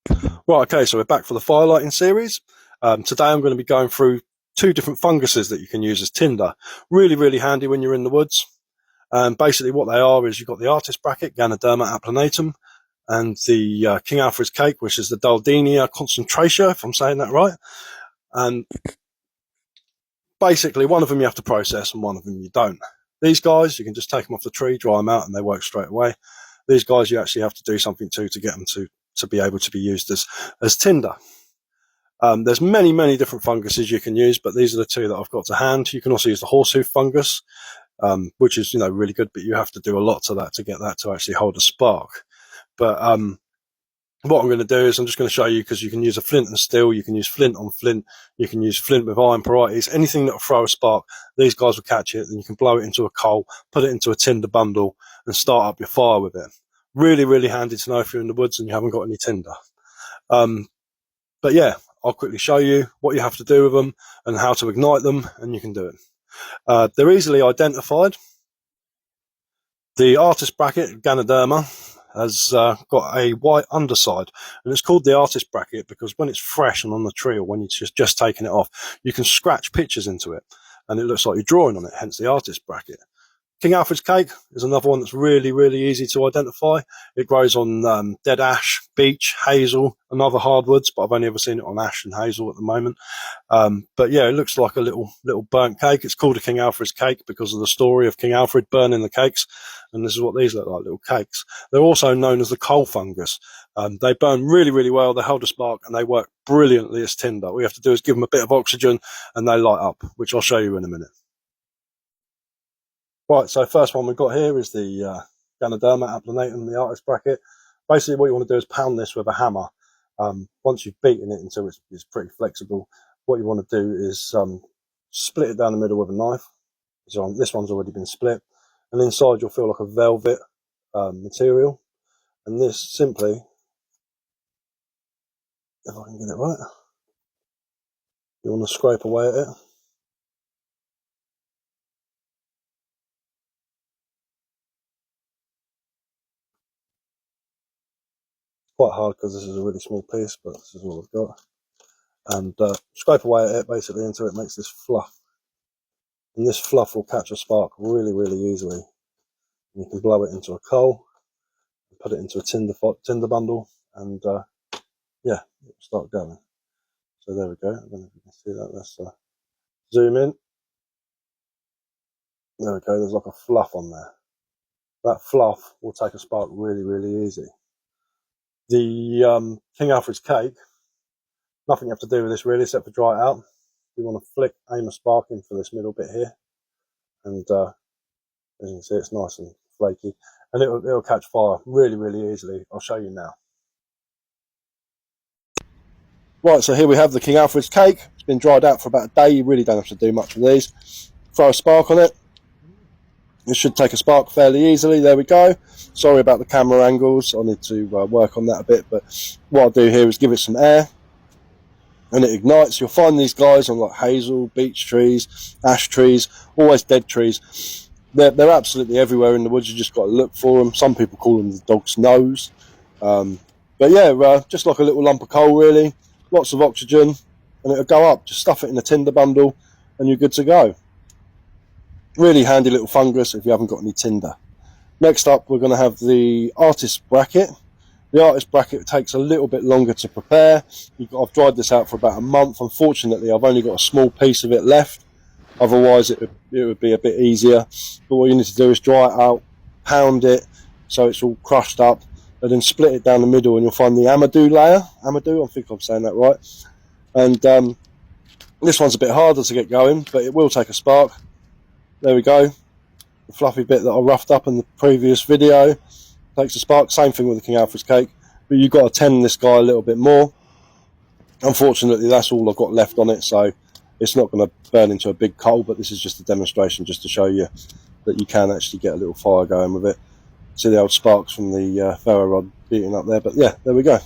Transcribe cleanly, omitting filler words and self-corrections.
Right, okay, so we're back for the firelighting series. Today I'm going to be going through 2 different funguses that you can use as tinder. Really, really handy when you're in the woods. Basically what they are is you've got the artist bracket, Ganoderma applanatum, and the King Alfred's cake, which is the Daldenia concentratia, if I'm saying that right. And basically one of them you have to process and one of them you don't. These guys, you can just take them off the tree, dry them out, and they work straight away. These guys you actually have to do something to get them to be able to be used as tinder. There's many different funguses you can use, but these are the 2 that I've got to hand. You can also use the horsehoof fungus, which is really good, but you have to do a lot to that to get that to actually hold a spark. But what I'm going to do is I'm just going to show you, because you can use a flint and steel, you can use flint on flint, you can use flint with iron parietes, anything that will throw a spark. These guys will catch it, and you can blow it into a coal, put it into a tinder bundle, and start up your fire with it. Really handy to know if you're in the woods and you haven't got any tinder. But yeah, I'll quickly show you what you have to do with them and how to ignite them, and you can do it. They're easily identified. The artist bracket, Ganoderma, has got a white underside, and it's called the artist bracket because when it's fresh and on the tree, or when you're just taking it off, you can scratch pictures into it and it looks like you're drawing on it, hence the artist bracket. King Alfred's cake is another one that's really easy to identify. It grows on dead ash, beech, hazel, and other hardwoods, but I've only ever seen it on ash and hazel at the moment. But yeah, it looks like a little burnt cake. It's called a King Alfred's cake because of the story of King Alfred burning the cakes, and this is what these look like, little cakes. They're also known as the coal fungus. They burn really well, they hold a spark, and they work brilliantly as tinder. All you have to do is give them a bit of oxygen and they light up, which I'll show you in a minute. Right, so first one we've got here is the Ganoderma applanatum, the artist bracket. Basically what you want to do is pound this with a hammer. Once you've beaten it until it's pretty flexible, what you want to do is split it down the middle with a knife. So this one's already been split. And inside you'll feel like a velvet material. And this simply, if I can get it right, you want to scrape away at it. Quite hard because this is a really small piece, but this is all I've got. And scrape away at it basically until it makes this fluff. And this fluff will catch a spark really easily. And you can blow it into a coal, and put it into a tinder bundle, and yeah, it'll start going. So there we go. I don't know if you can see that. Let's zoom in. There we go. There's like a fluff on there. That fluff will take a spark really easy. The King Alfred's cake, nothing you have to do with this really except for dry it out. You want to aim a spark in for this middle bit here, and as you can see, it's nice and flaky, and it'll catch fire really easily. I'll show you now. Right, so here we have the King Alfred's cake. It's been dried out for about a day. You really don't have to do much with these. Throw a spark on it. It should take a spark fairly easily. There we go. Sorry about the camera angles. I need to work on that a bit. But what I'll do here is give it some air, and it ignites. You'll find these guys on like hazel, beech trees, ash trees, always dead trees. They're absolutely everywhere in the woods. You just got to look for them. Some people call them the dog's nose. But yeah, just like a little lump of coal really. Lots of oxygen, and it'll go up. Just stuff it in a tinder bundle, and you're good to go. Really handy little fungus if you haven't got any tinder. Next up, we're going to have the artist bracket. The artist bracket takes a little bit longer to prepare. I've dried this out for about a month. Unfortunately, I've only got a small piece of it left. Otherwise, it would be a bit easier. But what you need to do is dry it out, pound it so it's all crushed up, and then split it down the middle, and you'll find the amadou layer. Amadou, I think I'm saying that right. And this one's a bit harder to get going, but it will take a spark. There we go, the fluffy bit that I roughed up in the previous video takes a spark. Same thing with the King Alfred's cake, but you've got to tend this guy a little bit more. Unfortunately, that's all I've got left on it, so it's not going to burn into a big coal, but this is just a demonstration just to show you that you can actually get a little fire going with it. See the old sparks from the ferro rod beating up there, but yeah, there we go.